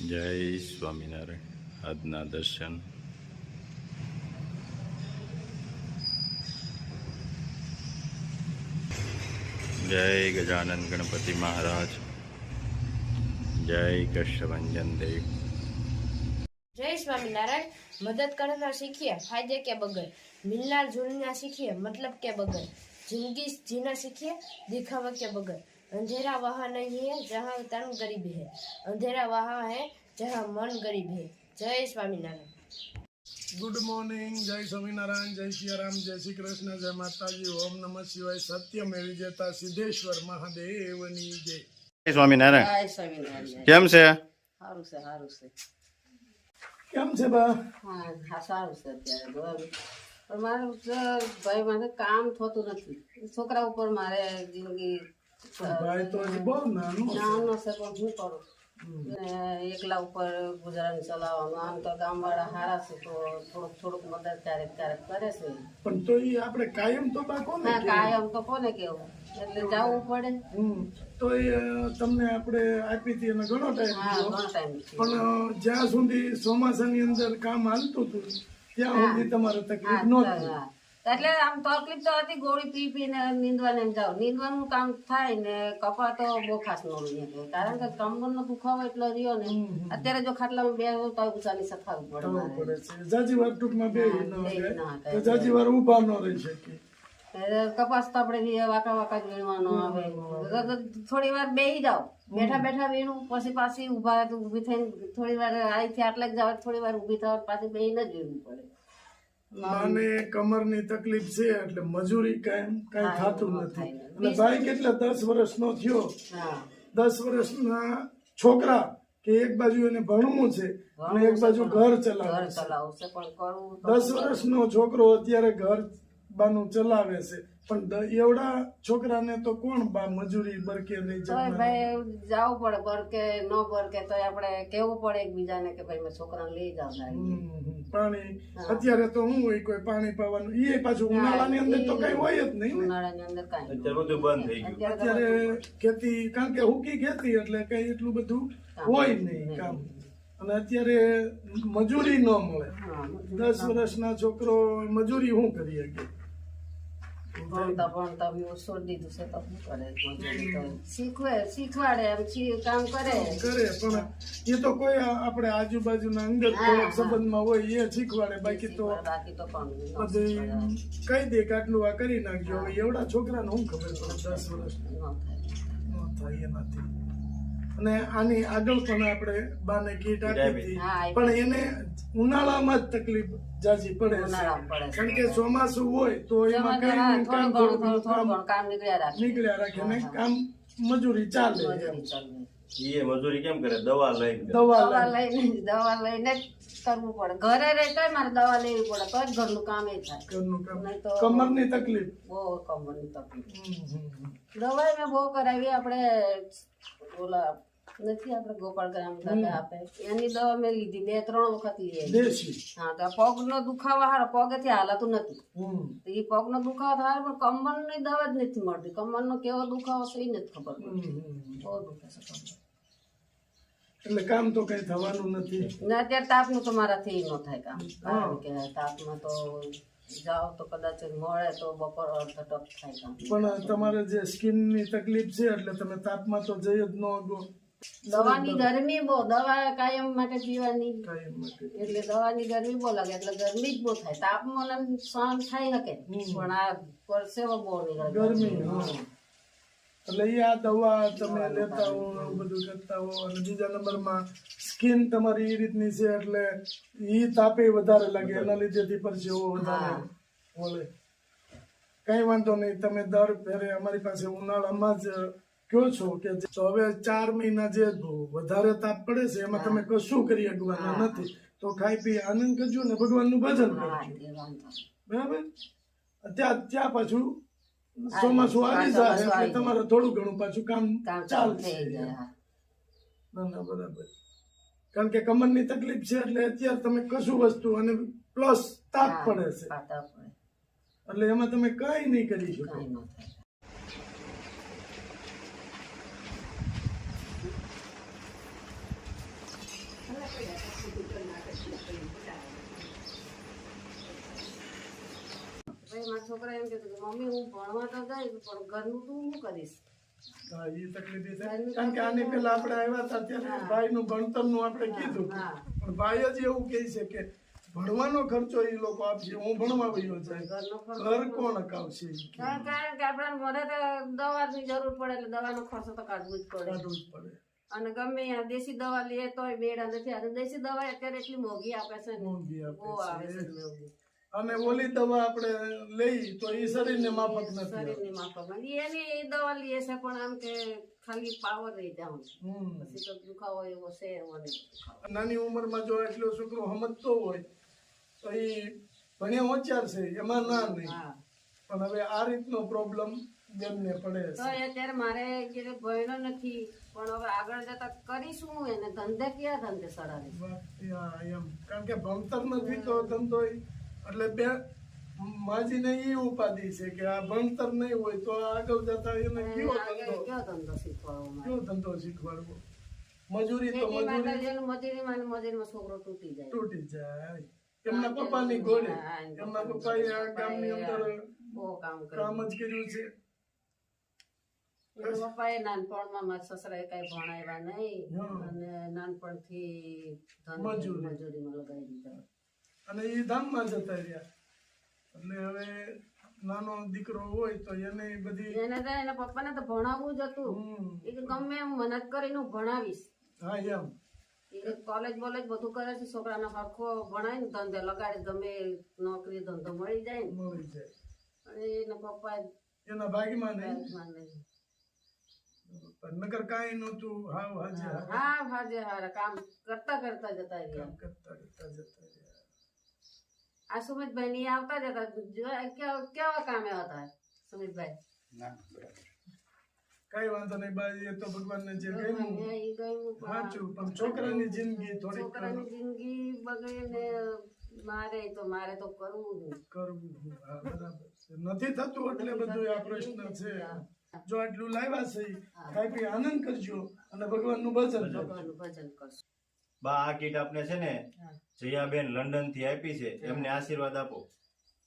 જય સ્વામિનારાયણ. આજના દર્શન જય ગજાનન ગણપતિ મહારાજ, જય કષ્ટભંજન દેવ. जय स्वामीनारायण। मदद करना सीखिए फायदे के बगैर, मिलना जुलना सीखिए मतलब के बगैर, जिंदगी जीना सीखिए दिखावा के बगैर। अंधेरा वहाँ नहीं है जहाँ तन गरीब है, अंधेरा वहाँ है जहाँ मन गरीब है। जय स्वामीनारायण। गुड मॉर्निंग, जय स्वामीनारायण, जय सियाराम, जय श्री कृष्ण, जय माताजी, ओम नमः शिवाय। सत्य में विजेता सिद्धेश्वर महादेवनी जय। જય સ્વામિનારાયણ. જય સ્વામિનારાયણ. કેમ છે? સારું છે, સારું છે. કેમ છે બા? હા, સારું છે અત્યારે બરાબર. પણ મારું ભાઈ મારે કામ થતું નથી. છોકરા ઉપર મારે જિંદગી ભાઈ તો હજી બહુ નાનો છે. નાનો છે પણ શું કરું? એકલા ઉપર ગુજરાન ચલાવવાનું. આમ તો ગામવાળા સારા છે તો થોડુંક મદદ ક્યારેક ક્યારેક કરે છે. પણ તો એ આપણે કાયમ તો બા કોને હા, કહેવું? કાયમ તો કોને કેવું, એટલે જવું પડે. તો એ તમને આપણે આપી હતી એને ઘણો ટાઈમ હા, થયો. ઘણો ટાઈમ છે. પણ જ્યાં સુધી ચોમાસાની અંદર કામ હાલતું હતું ત્યાં સુધી તમારે તકલીફ નહોતી. હા. એટલે આમ તકલીફ તો હતી, ગોળી પી પીને નીંદવાને એમ જાવ. નીંદવાનું કામ થાય ને કપા તો બહુ ખાસ નો રહે, કારણ કે કમરનો દુખાવો એટલો રહ્યો ને. અત્યારે જો ખાટલામાં બેસું તો ઉચાની સફાવી પડે થવું મારે. પડે છે. જાજી વાર ટૂંકમાં બે ન બે રહે ના તો જાજી વાર ઊભા ન રહી શકીએ. કપાસ તો આપણે વાંકા વાંકા જ વીણવાનો આવે. થોડી વાર બેસી જાઓ, બેઠા બેઠા વીણું, પછી પાછી ઊભી થઈને થોડી વાર અહીંથી આટલે જ જાવ, થોડી વાર ઊભી થવા પાછી બેસીને જ વીણવું પડે. માને કમરની તકલીફ છે એટલે મજૂરી કઈ થતું નથી. થાય. અને ભાઈ કેટલા 10 વર્ષનો થયો, હા, 10 વર્ષના છોકરા કે એક બાજુ એને ભણવું છે અને એક બાજુ ઘર ઘર ચલાવવું છે. ચલાવવું છે પણ કરવું તો 10 વર્ષનો છોકરો અત્યારે ઘર બાનું ચલાવે છે, પણ એવડા છોકરાને તો કોણ બા મજૂરી બરકે નહીં તોય જમવા. ભાઈ જવું પડે, બરકે ન બરકે તોય આપણે કેવું પડે એકબીજાને કે ભાઈ મેં છોકરાને લઈ જાવ ગાડી. પાણી અત્યારે તો શું હોય, કોઈ પાણી પાવાનું એ પાછું ઉનાળાની અંદર તો કઈ હોય જ નહીં ને. ઉનાળાની અંદર કાંઈ અત્યારે ખેતી, કારણ કે હુકી ખેતી એટલે કઈ એટલું બધું હોય નહીં કામ. અને અત્યારે મજૂરી ન મળે. 10 વર્ષના છોકરો મજૂરી શું કરી શકે? ભણતા બી છોડી દીધું છે તો શું કરે? મજૂરી તો શીખવાડે એમ કામ કરે. પણ એ તો કોઈ આપણે આજુબાજુના અંગત થોડોક સંબંધમાં હોય એ શીખવાડે, બાકી તો બાકી તો પણ બધી કહી દે કે આટલું આ કરી નાખજો. હવે એવડા છોકરાને શું ખબર પડે? 10 વર્ષ ન થાય. ન થાય એનાથી. અને આની આગળ પણ આપણે બાને કીટ આપી હતી, હા, પણ એને ઉનાળામાં જ તકલીફ જાજી પડે છે. ઉનાળામાં પડે છે. કારણ કે ચોમાસું હોય તો એમાં કઈ હા, ને કામ થોડું ઘણું કામ કામ નીકળ્યા રાખે. નીકળ્યા રાખે ને કામ મજૂરી ચાલે. મજૂરી ચાલે. એ મજૂરી કેમ કરે? દવા લઈને. દવા દવા લાવી, લઈને જ કરવું પડે. ઘરે રહેતા મારે દવા લેવી પડે તો જ ઘરનું કામ એ થાય. ઘરનું કામ, નહીં તો કમરની તકલીફ. બહુ કમરની તકલીફ. દવાઈ મેં બહુ કરાવી. આપણે ઓલા નથી, આપણે ગોપાળગ્રામ દાદા આપે એની દવા મેં લીધી 2-3 વખત લીધી. દેશી. હા, તો પગનો દુખાવો હારો, પગેથી હાલાતું નથી. તો એ પગનો દુખાવો થાય પણ કમરની દવા જ નથી મળતી. કમરનો કેવો દુખાવો છે એ નથી ખબર પડતી. બહુ દુખે છે કમર. એટલે કામ તો કઈ થવાનું નથી. ને અત્યારે તાપનું તો મારાથી ન થાય કામ, કારણ કે તાપમાં તો જાઓ તો કદાચ મળે તો બપોર અડધો થાય કામ. પણ તમારે જે સ્કિનની તકલીફ છે એટલે તમે તાપમાં તો જઈ જ ન અગો દવાની ગરમી બહુ, દવા કાયમ માટે પીવાની, કાયમ માટે. એટલે દવાની ગરમી બહુ લાગે, એટલે ગરમી જ બહુ થાય. તાપમાન સહન થઈ શકે પણ આ પરસેવો બહુ નીકળે ગરમી. એટલે એ આ દવા તમે લેતા હો, બધું કરતા હો. અને બીજા નંબરમાં સ્કિન તમારી એ રીતની છે એટલે ઈ તાપે વધારે લાગે, એના લીધેથી પરસેવો વધારે બોલે. કઈ વાંધો નહીં, તમે દર ફેરે અમારી પાસે ઉનાળામાં જ કહો છો કે તો હવે 4 મહિના જે વધારે તાપ પડે છે એમાં તમે કશું કરી શકવાના નથી, તો ખાઈ પી આનંદ કરજો ને ભગવાનનું ભજન કરજો. બરાબર? ત્યાં પાછું ચોમાસું આવી જાય એટલે તમારે થોડું ઘણું પાછું કામ ચાલશે. ના ના, બરાબર. કારણ કે કમરની તકલીફ છે એટલે અત્યારે તમે કશું વસ્તુ અને પ્લસ તાપ પડે છે એટલે એમાં તમે કઈ નહીં કરી શકો. પછી મારા છોકરા એમ કીધું કે મમ્મી હું ભણવા તો ગઈ પણ ઘરનું તું શું કરીશ? હા, એ તકલીફ એ થાય. કારણ કે આની પેલા આપણે આવ્યા હતા ત્યારે ભાઈનું ભણતરનું આપણે કીધું હતું. હા. પણ ભાઈ જ એવું કહે છે કે ભણવાનો ખર્ચો એ લોકો આપશે, હું ભણવા વયો જાય. ઘરનો ખર્ચો ઘર કોણ અકાવશે ઈ કે કારણ કે આપણા મને તો દવાની જરૂર પડે એટલે દવાનો ખર્ચો તો કાઢવું જ પડે. કાઢવું જ પડે. અને ગમે ત્યાં દેશી દવા લઈએ તોય બેડા નથી. અને દેશી દવા અત્યારે એટલી મોંઘી આપે છે ને, મોંઘી આપે બહુ આવે છે. છે મોંઘી. અને ઓલી દવા આપણે લઈ તો એ શરીરને માફક નથી આવતી. શરીરની માફક એની એ દવા લઈએ છે પણ આમ કે ખાલી પાવર રહી જાવ પછી તો દુખાવો એવો છે એવો નહીં. નાની ઉંમરમાં જો એટલો છોકરો સમજતો હોય તો એ ભણ્યા હોશિયાર છે, એમાં ના નહીં. હા પણ હવે આ રીતનો પ્રોબ્લેમ બેનને પડે તો છે. અત્યારે મારે જે ભણ્યો નથી પણ હવે આગળ જતા કરીશું એને ધંધે ક્યાં ધંધે સડાવીશ? હા, એમ. કારણ કે ભણતર નથી તો ધંધો એટલે બે માજીને ઈ ઉપાધિ છે કે આ ભણતર નહીં હોય તો આગળ જતા એને કયો ધંધો શીખવાડવો મારે? કયો ધંધો શીખવાડવો? મજૂરી તો ખેતીમાં તો મજૂરી જેનું મજૂરીમાં છોકરો તૂટી જાય. તૂટી જાય. એમના પપ્પાની ગોળે, હા, એમના પપ્પાએ આ ગામની અંદર બહુ કામ કરે. કામ જ કર્યું છે. એના પપ્પાએ નાનપણમાં મારા સસરાએ કઈ ભણાવ્યા નહીં હા. અને નાનપણથી મજૂરી. મજૂરીમાં લગાવી દીધા. અને એ ધામમાં જતા રહ્યા. એટલે હવે નાનો દીકરો હોય તો એને બધી એને તો એના પપ્પાને તો ભણાવવું જ હતું. એ કે ગમે એમ મહેનત કરીને હું ભણાવીશ. હા, એમ. એ કોલેજ બોલેજ બધું કરે છે, છોકરાને હરખો ભણાય ને ધંધે લગાડે, ગમે નોકરી ધંધો મળી જાય ને. મળી જાય. અને એના પપ્પા એના ભાગમાં નહીં. માને. નકર કાંઈ નહોતું. હાવ હાજે હારે હા હાજે હારે કામ કરતા કરતા જતા રહ્યા. કામ કરતા કરતા જતા રહ્યા. આ સુમિતભાઈ ની આવતા જતા કેવા કામે હતા સુમિતભાઈ? કઈ વાંધો નહીં બાઈ, એ તો ભગવાનને જે ગમ્યું ઈ ગયું પણ સાચું. પણ છોકરાની જિંદગી થોડીક છોકરાની જિંદગી બગડે ને મારે તો કરવું જ. કરવું. હા, બરાબર છે. નથી થતું એટલે બધું આ પ્રશ્ન છે. જો આટલું લાવ્યા છે ખાઈ પી આનંદ કરજો અને ભગવાનનું ભજન કરજો. ભગવાનનું ભજન કરશું. બા આ કીટ આપને છે ને જયાબેન લંડન થી આપી છે, એમને આશીર્વાદ આપો.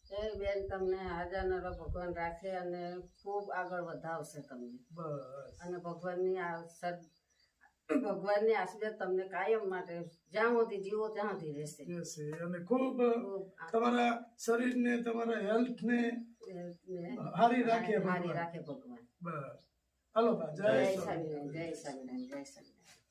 એ બેન તમને હાજર નરો ભગવાન રાખે અને ખૂબ આગળ વધાવશે તમને. બસ. અને ભગવાનની આશીર્વાદ તમને કાયમ માટે જ્યાં સુધી જીવો ત્યાં સુધી રહેશે. રહેશે. અને ખૂબ તમારા શરીરને તમારા હેલ્થને હારી રાખે હારી ભગવાન. રાખે ભગવાન. બસ. હાલો બા, જય જય સ્વામિનારાયણ. સ્વામિનારાયણ, જય સ્વામિનારાયણ, જય સ્વામિનારાયણ.